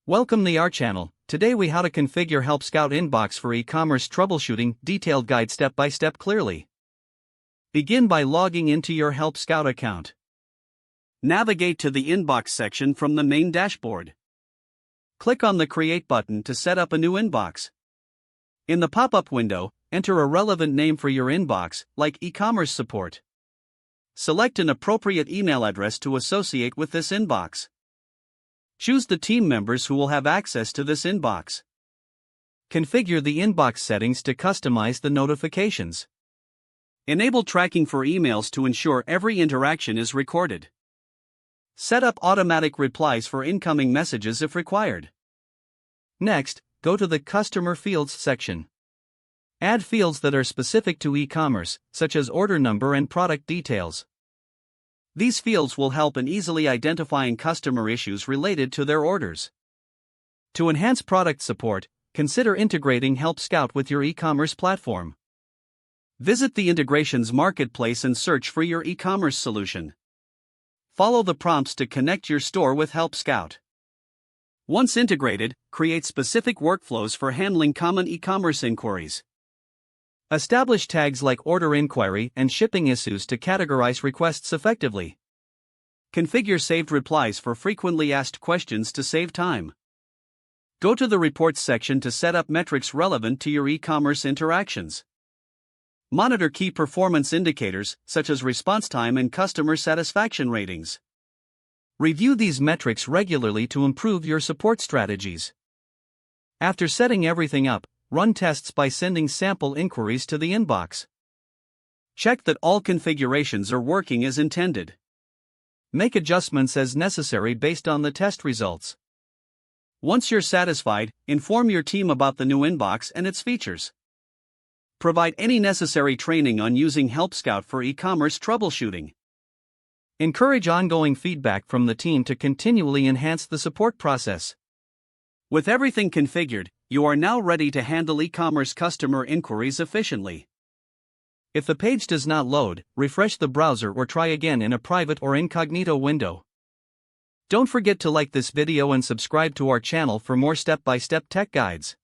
Welcome to our channel. Today we how to configure Help Scout inbox for e-commerce troubleshooting, detailed guide step by step clearly. Begin by logging into your Help Scout account. Navigate to the inbox section from the main dashboard. Click on the Create button to set up a new inbox. In the pop-up window, enter a relevant name for your inbox, like e-commerce support. Select an appropriate email address to associate with this inbox. Choose the team members who will have access to this inbox. Configure the inbox settings to customize the notifications. Enable tracking for emails to ensure every interaction is recorded. Set up automatic replies for incoming messages if required. Next, go to the Customer Fields section. Add fields that are specific to e-commerce, such as order number and product details. These fields will help in easily identifying customer issues related to their orders. To enhance product support, consider integrating Help Scout with your e-commerce platform. Visit the integrations marketplace and search for your e-commerce solution. Follow the prompts to connect your store with Help Scout. Once integrated, create specific workflows for handling common e-commerce inquiries. Establish tags like order inquiry and shipping issues to categorize requests effectively. Configure saved replies for frequently asked questions to save time. Go to the Reports section to set up metrics relevant to your e-commerce interactions. Monitor key performance indicators, such as response time and customer satisfaction ratings. Review these metrics regularly to improve your support strategies. After setting everything up, run tests by sending sample inquiries to the inbox. Check that all configurations are working as intended. Make adjustments as necessary based on the test results. Once you're satisfied, inform your team about the new inbox and its features. Provide any necessary training on using Help Scout for e-commerce troubleshooting. Encourage ongoing feedback from the team to continually enhance the support process. With everything configured, you are now ready to handle e-commerce customer inquiries efficiently. If the page does not load, refresh the browser or try again in a private or incognito window. Don't forget to like this video and subscribe to our channel for more step-by-step tech guides.